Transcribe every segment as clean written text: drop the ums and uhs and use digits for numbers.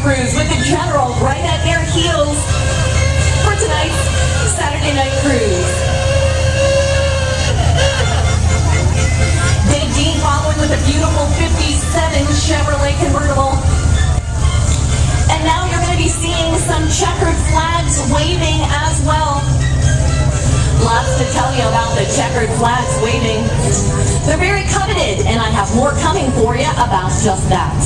crews with the General right at their heels for tonight's Saturday night cruise. Dave Dean following with a beautiful 57 Chevrolet convertible. And now you're going to be seeing some checkered flags waving as well. Lots to tell you about the checkered flags waving. They're very coveted, and I have more coming for you about just that.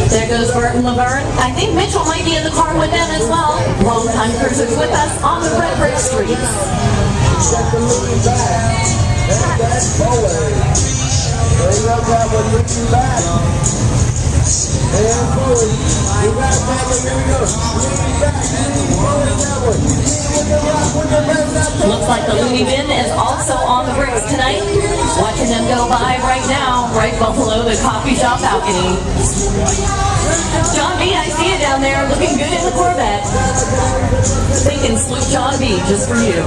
There goes Bert and Laverne. I think Mitchell might be in the car with them as well. Longtime cruisers with us on the red brick streets. Looks like the Looney Bin is also on the bricks tonight. Watching them go by right now, right below the coffee shop balcony. John B, I see you down there looking good in the Corvette. Thinking Sloop John B just for you.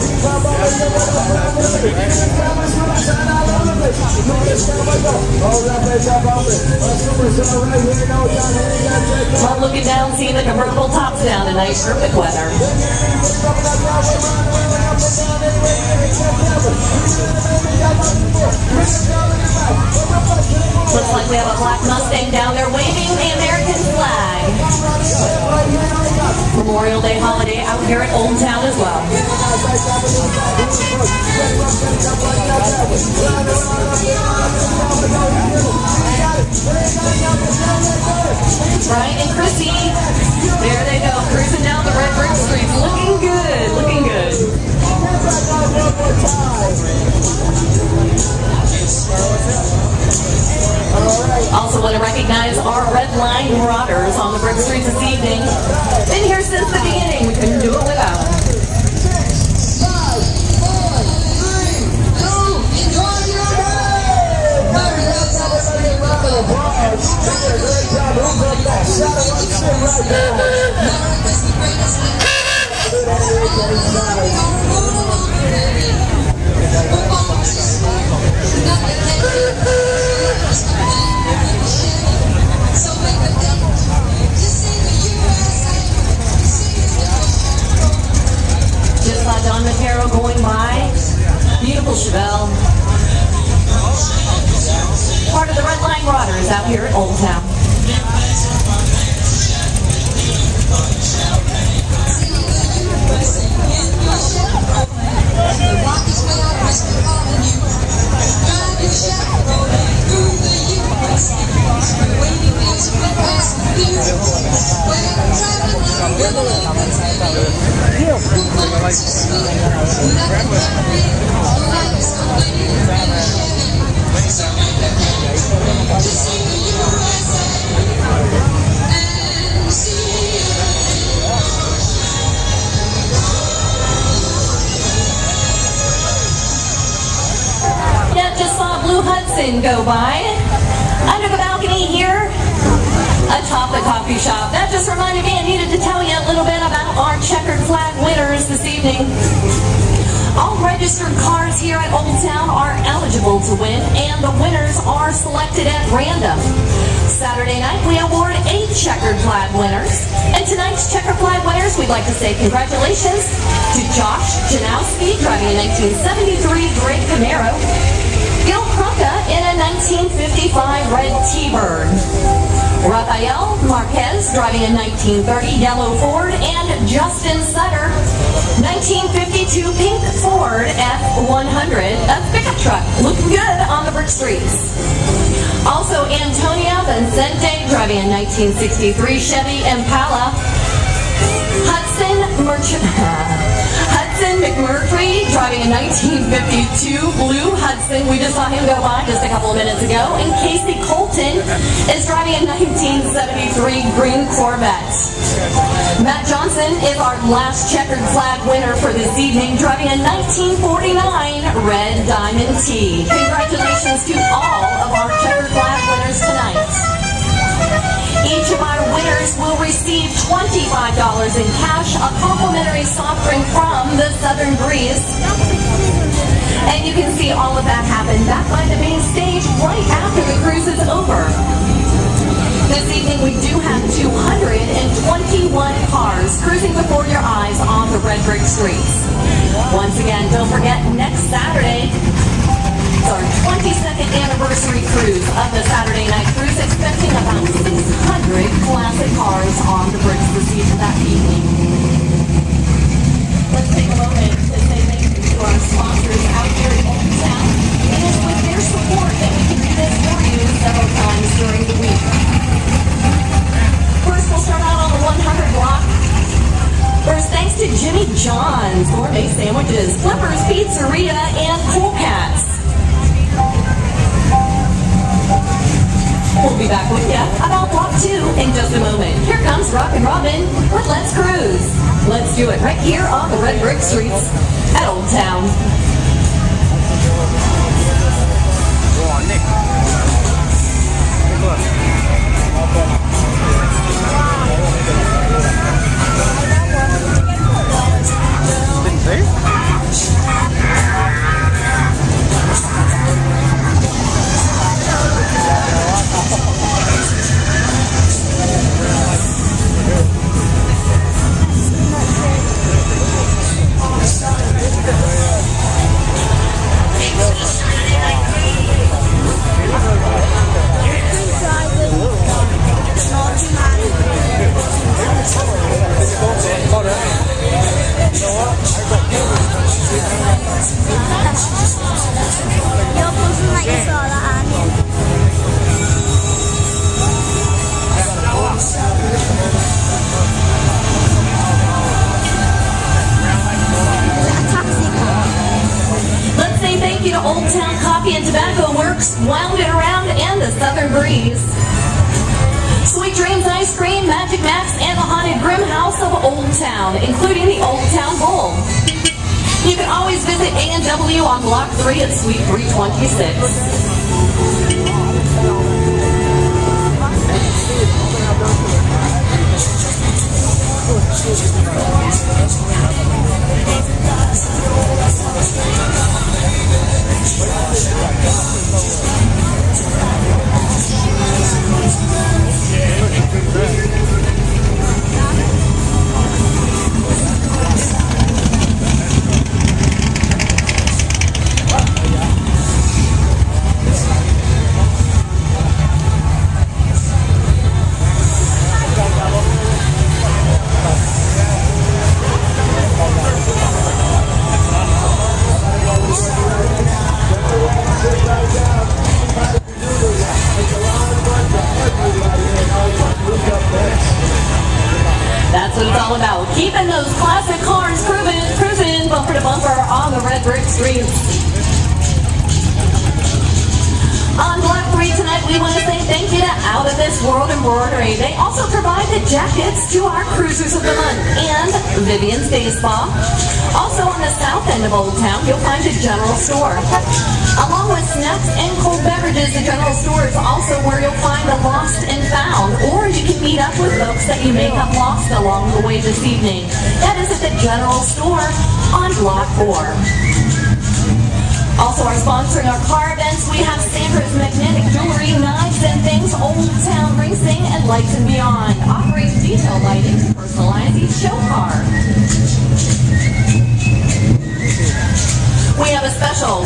Love looking down, seeing the convertible tops down tonight. Perfect weather. Looks like we have a black Mustang down there waving the American flag. Memorial Day holiday out here at Old Town as well. Brian and Chrissy, there they go, cruising down the red brick streets. Looking good, looking good. Also want to recognize our Red Line Marauders on the brick streets this evening. Been here since the beginning. We couldn't do it without them. Just saw Don Matero going by. Beautiful Chevelle. Part of the Red Line Marauders out here at Old Town. Yeah, just saw Blue Hudson go by. Under the balcony here, atop the coffee shop. That just reminded me I needed to tell you a little bit about our checkered flag winners this evening. All registered cars here at Old Town are eligible to win, and the winners are selected at random. Saturday night, we award 8 checkered flag winners. And tonight's checkered flag winners, we'd like to say congratulations to Josh Janowski, driving a 1973 Great Camaro. Gil Krupka in a 1955 red T-Bird. Rafael Marquez driving a 1930 yellow Ford, and Justin Sutter, 1952 pink Ford F100, a pickup truck, looking good on the brick streets. Also, Antonia Vincente driving a 1963 Chevy Impala. Hudson McMurtry driving a 1952 blue Hudson. We just saw him go by just a couple of minutes ago. And Casey Colton is driving a 1973 green Corvette. Matt Johnson is our last checkered flag winner for this evening, driving a 1949 Red Diamond T. Congratulations to all of our checkered flag winners tonight. Each of our winners will receive $25 in cash, a complimentary soft drink from the Southern Breeze. And you can see all of that happen back by the main stage right after the cruise is over. This evening we do have 221 cars cruising before your eyes on the red brick streets. Once again, don't forget, next Saturday, it's our 22nd anniversary cruise of the Saturday Night Cruise, expecting about 600 classic cars on the bricks that evening. Let's take a moment to say thank you to our sponsors out here in Old Town. It is with their support that we can do this for you several times during the week. First, we'll start out on the 100 block. First, thanks to Jimmy John's Gourmet Sandwiches, Flippers Pizzeria, and Cool Cats. We'll be back with you about block 2 in just a moment. Here comes Rockin' Robin with Let's Cruise. Let's do it right here on the red brick streets at Old Town. Go on, Nick. Take a look. Didn't say? Old Town Coffee and Tobacco Works, Wound It Around, and the Southern Breeze. Sweet Dreams Ice Cream, Magic Max, and the Haunted Grim House of Old Town, including the Old Town Bowl. You can always visit A&W on Block 3 at Suite 326. That's what it's all about. Keeping those classic cars cruising bumper to bumper on the red brick streets. On Block 3 tonight, we want to say thank you to Out of This World Embroidery. They also provide the jackets to our Cruisers of the Month and Vivian's Day Spa. Also on the south end of Old Town, you'll find a general store. Along with snacks and cold beverages, the general store is also where you'll find the lost and found, or you can meet up with folks that you may have lost along the way this evening. That is at the general store on Block 4. Also, our sponsoring our car events, we have Sandra's Magnetic Jewelry, Knives and Things, Old Town Racing, and Lights and Beyond. Operates detail lighting to personalize each show car. We have a special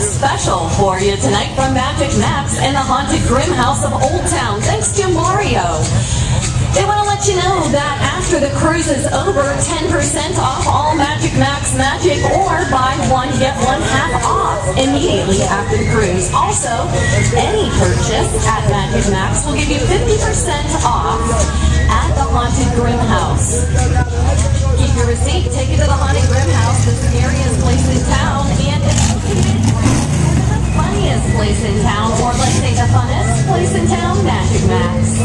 for you tonight from Magic Max and the Haunted Grim House of Old Town, thanks to Mario. They want to let you know that after the cruise is over, 10% off all Magic Max Magic, or buy one, get one half off immediately after the cruise. Also, any purchase at Magic Max will give you 50% off at the Haunted Grim House. Keep your receipt, take it to the Haunted Grim House. This is the scariest place in town, and it's located the funniest place in town, or let's say the funnest place in town, Magic Max.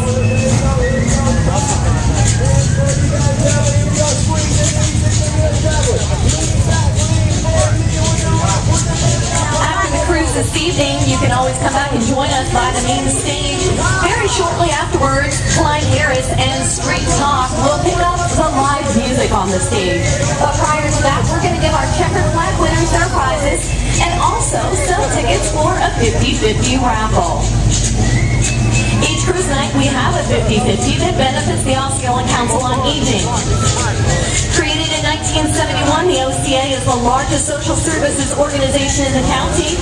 After the cruise this evening, you can always come back and join us by the main stage. Very shortly afterwards, Clyde Harris and Street Talk will pick up the live music on the stage. But prior to that, we're going to give our checkered flag winners their prizes and also sell tickets for a 50-50 raffle. Each cruise night, we have a 50-50 that benefits the Osceola Council on Aging. Created in 1971, the OCA is the largest social services organization in the county.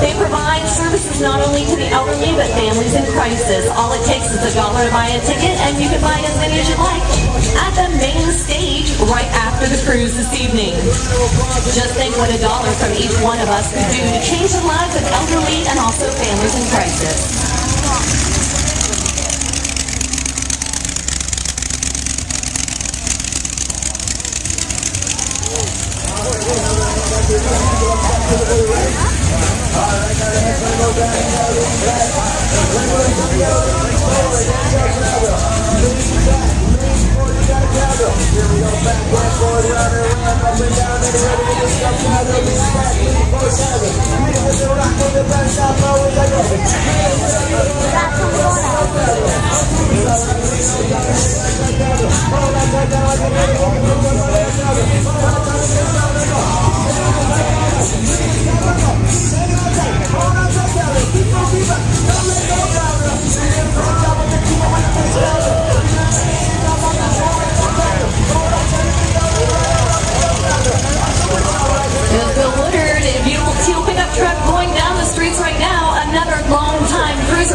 They provide services not only to the elderly, but families in crisis. All it takes is $1 to buy a ticket, and you can buy as many as you like at the main stage right after the cruise this evening. Just think what $1 from each one of us could do to change the lives of elderly and also families in crisis.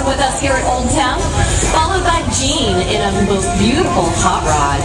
With us here at Old Town, followed by Gene in a most beautiful hot rod.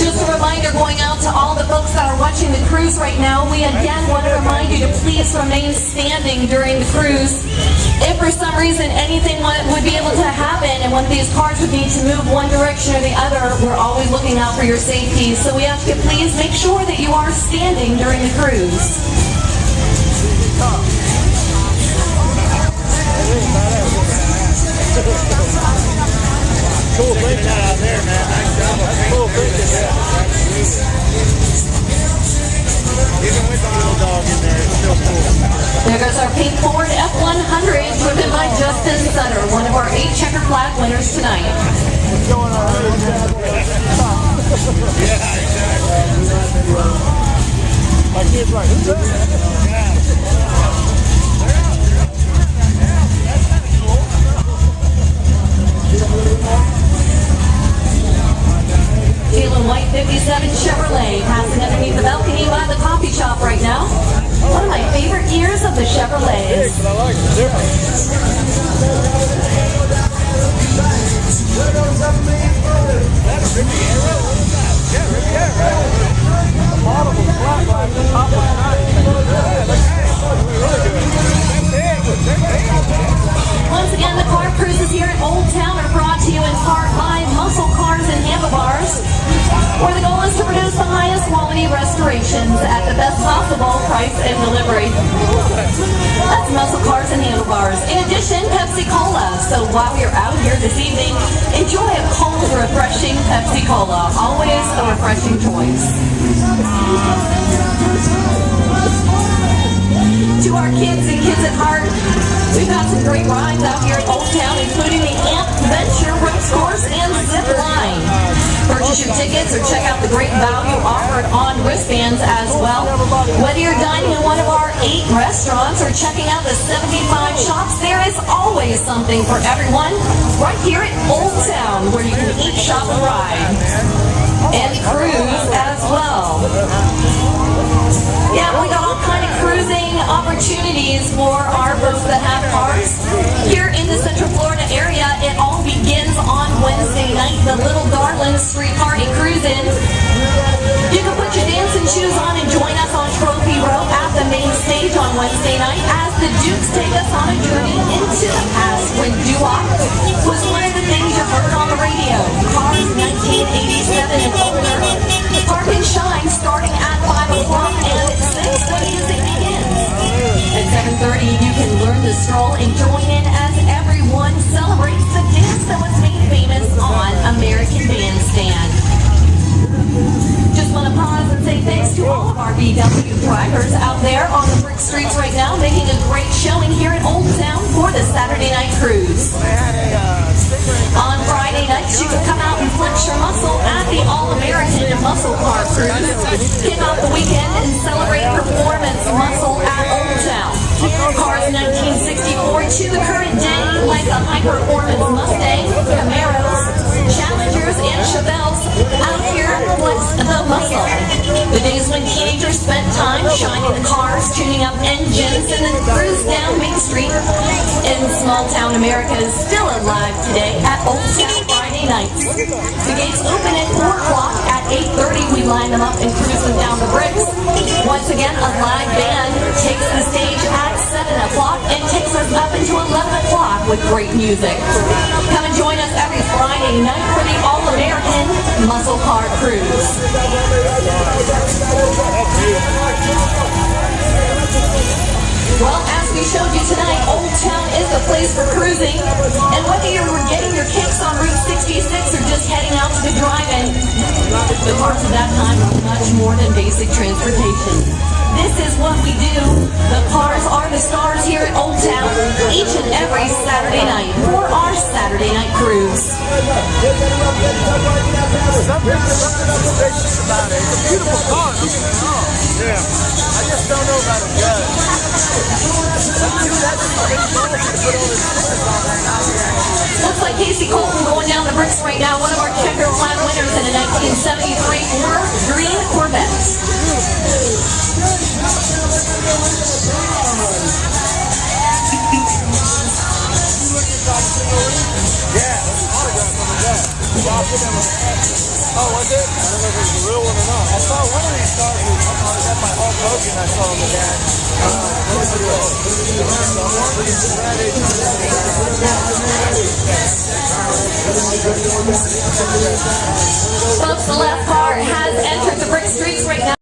Just a reminder going out to all the folks that are watching the cruise right now, we again want to remind you to please remain standing during the cruise. If for some reason anything would be able to happen and one of these cars would need to move one direction or the other, we're always looking out for your safety. So we ask you please make sure that you are standing during the cruise. Cool thinking out there, man. Nice job. Cool thinking, yeah. Even with the little dog in there, it's still cool. There goes our pink Ford F100, driven by Justin Sutter, one of our 8 checkered flag winners tonight. What's going on? Yeah, exactly. My kid's like, who's that? Yeah. Feeling white 57 Chevrolet passing underneath the balcony by the coffee shop right now. One of my favorite years of the Chevrolets. But I like the difference. That's Riviera? Yeah, Riviera. The bottom was flat black, the top was nice. Once again, the car cruises here at Old Town are brought to you in part by Muscle Cars and Handlebars, where the goal is to produce the highest quality restorations at the best possible price and delivery. That's Muscle Cars and Handlebars. In addition, Pepsi Cola. So while you're out here this evening, enjoy a cold, refreshing Pepsi Cola. Always a refreshing choice. To our kids and kids at heart, we've got some great rides out here at Old Town, including the Amp Venture Race Course and Zip Line. Purchase your tickets or check out the great value offered on wristbands as well. Whether you're dining in one of our 8 restaurants or checking out the 75 shops, there is always something for everyone right here at Old Town, where you can eat, shop, and ride. And cruise as well. Yeah, we got all kind of cruising opportunities for our folks that have cars. Here in the Central Florida area, it all begins on Wednesday night, the Little Darlin Street Party Cruising. You can put your dancing shoes on and join us on Trophy Row at the main stage on Wednesday night as the Dukes take us on a journey into the past when doo-wop was one of the things you heard on the radio. Cars 1987 and older. Park and Shine starting at 5 o'clock and at 6 the music begins. At 7:30 you can learn to stroll and join in as everyone celebrates the dance that was made famous on American Bandstand. Just want to pause and say thanks to all of our VW drivers out there on the brick streets right now, making a great showing here at Old Town for the Saturday night cruise. On Friday nights, you can come out and flex your muscle at the All-American Muscle Car Cruise. Kick off the weekend and celebrate performance muscle at Old Town. Cars 1964 to the current day, like the high-performance Mustang, Camaros, Challengers, and Chevelles, out here flex the muscle. The days when teenagers spent time shining the cars, tuning up engines, and then cruise down Main Street in small-town America is still alive today at Old Town Friday nights. The gates open at 4 o'clock. At 8:30, we line them up and cruise them down the bricks. Once again, a live band takes the stage at 7 o'clock and takes us up into 11 o'clock with great music. Come and join us every Friday night for the All-American Muscle Car Cruise. Well, as we showed you tonight, Old Town is the place for cruising. And whether you were getting your kicks on Route 66 or just heading out to the drive-in, the cars at that time were much more than basic transportation. This is what we do. The cars are the stars here at Old Town each and every Saturday night for our Saturday night cruise. It's a beautiful car. Yeah. I just don't know about it yet. Looks like Casey Colton going down the bricks right now, one of our checkered flag winners in a 1973 Ford green Corvette. Oh, was it? I don't know if it was a real one or not. I saw one of these cars. I was at my Hulk Hogan. I saw the guy. Folks, the left car has entered the brick streets right now.